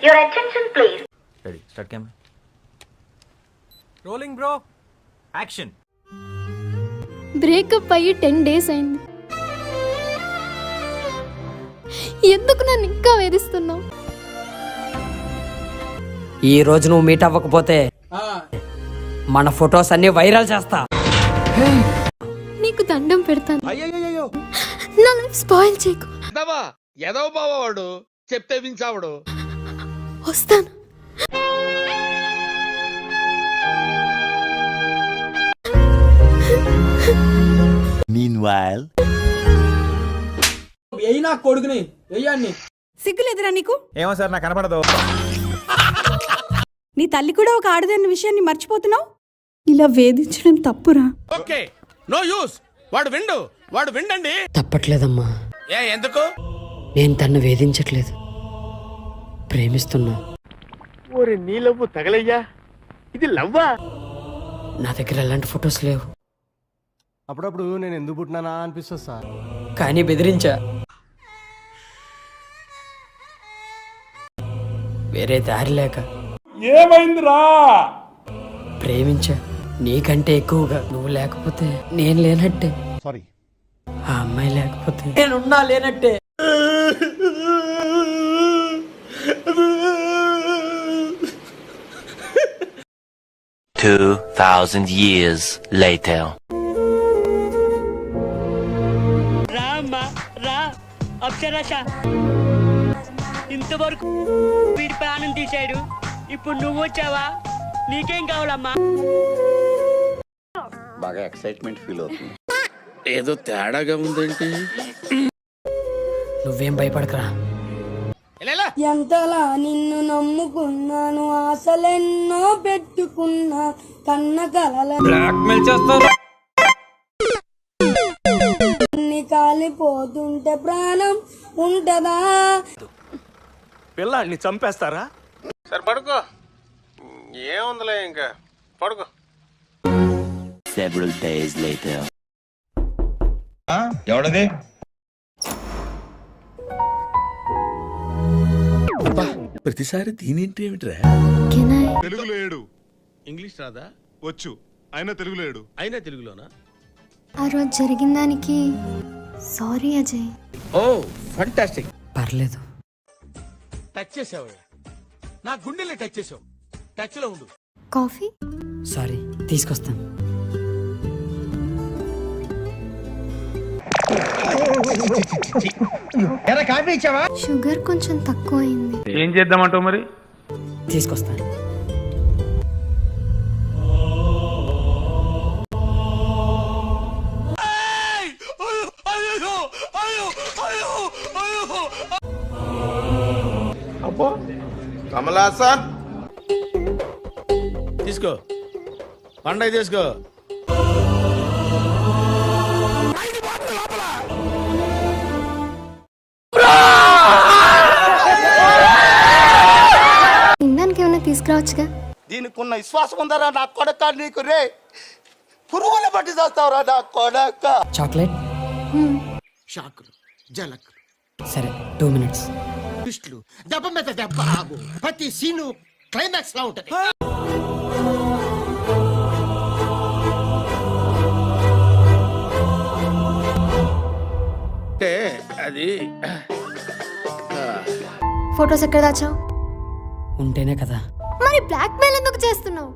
Your attention please. Ready, start camera. Rolling bro action. Breakup అయ్యి 10 days అయింది. ఎందుకు నన్ను ఇంకా వేధిస్తున్నావు? ఈ రోజు నువ్వు మీట్ అవ్వకపోతే మన ఫొటోస్ అన్ని వైరల్ చేస్తా. నీకు దండం పెడతాను. నా లైఫ్ స్పాయిల్ చేయకు. ఎదవ బావాడు చెప్తే వించావుడు. వస్తాను. Meanwhile, నా కొడుకుని వెయ్యాన్ని. సిగ్గులేదురా నీకు? ఏమో సార్ నాకు కనపడదు. నీ తల్లి కూడా ఒక ఆడదన్న విషయాన్ని మర్చిపోతున్నావు. ఇలా వేధించడం తప్పురా. Okay no use. వాడు విండండి. తప్పట్లేదమ్మా. ఎందుకు? నేను తన్ను వేధించట్లేదు, ప్రేమిస్తున్నా. ఓరి నీ లవ్వు తగలయ్యా. ఇది లవ్వా? నా దగ్గర ఎలాంటి ఫొటోస్ లేవు. అప్పుడప్పుడు నేను ఎందుకు పుట్టినానా అనిపిస్తుంది సార్. కానీ బెదిరించా. వేరే దారి లేక ఏమైందిరా? ప్రేమించా. నీకంటే ఎక్కువగా. నువ్వు లేకపోతే నేను లేనట్టే. సారీ. ఆ అమ్మాయి లేకపోతే నేనున్నా లేనట్టే. $2,000 years later. అప్సరస ఇంతవరకు వీడి ప్రాణం తీశాడు. ఇప్పుడు నువ్వు వచ్చావా? నీకేం కావాలమ్మా? బాగా ఎక్సైట్మెంట్ ఫీల్ అవుతుంది. ఏదో తేడాగా ఉందేంటి? నువ్వేం భయపడకరా. ఎంతలా నిన్ను నమ్ముకున్నాను, ఆశలెన్నో పెట్టుకున్నా, కన్న కలల బ్లాక్మెయిల్ చేస్తారు. కాలిపోతుంటే ప్రాణం ఉంటదా? పిల్లాడిని చంపేస్తారా? సరే పడుకో. ఏముందిలే ఇంకా పడుకో. Several days later. ఎవడది? ప్రతిసారి దీనింటి ఏమిట్రా? Can I? తెలుగులో ఏడు. ఇంగ్లీష్ రాదా? వచ్చు. అయినా తెలుగులో ఏడు. అయినా తెలుగులోనా? ఆ రోజు జరిగిన దానికి సారీ అజయ్. ఓ ఫంటాస్టిక్. పర్లేదు. టచ్ చేసావు. నా గుండెల్ని టచ్ చేసావు. టచ్ లో ఉండు. కాఫీ? సారీ, తీసుకొస్తాను. షుగర్ కొంచెం తక్కువ అయింది. ఏం చేద్దామంటావు మరి? తీసుకొస్తాను. అబ్బో కమలాసన్ తీసుకో. పండగ తీసుకో. తినడానికి ఏమైనా తీసుకురావచ్చుగా. దీనికి ఉన్న విశ్వాసం ఉందరా నా కొడక? నీకు రే పురుగుల బట్టి చేస్తావురా నా కొడక. చాక్లెట్? షాకులు జలకులు సరే, 2 minutes. ట్విస్టులు దెబ్బ మీద దెబ్బ ఆగు. ప్రతి సీను క్లైమాక్స్ లా ఉంటది. అంటే అది ఫొటోస్ ఎక్కడ దాచావు? ఉంటేనే కదా. మరి బ్లాక్ మెయిల్ ఎందుకు చేస్తున్నావు?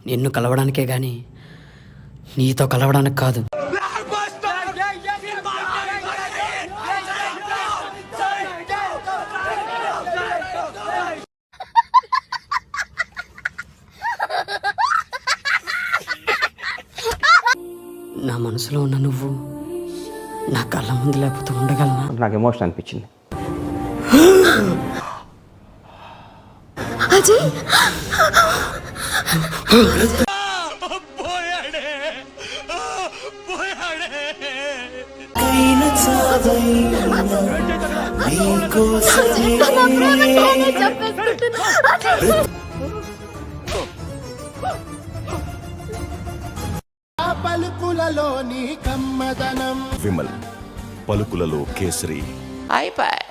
నిన్ను కలవడానికే గాని నీతో కలవడానికి కాదు. నా మనసులో ఉన్న నువ్వు నా కళ్ళ ముందు లేకపోతే ఉండగలనా? నాకు ఎమోషన్ అనిపించింది. అజయ్ పలుకులలోని కమ్మదనం. విమల్ పలుకులలో కేసరి. అయిపోయి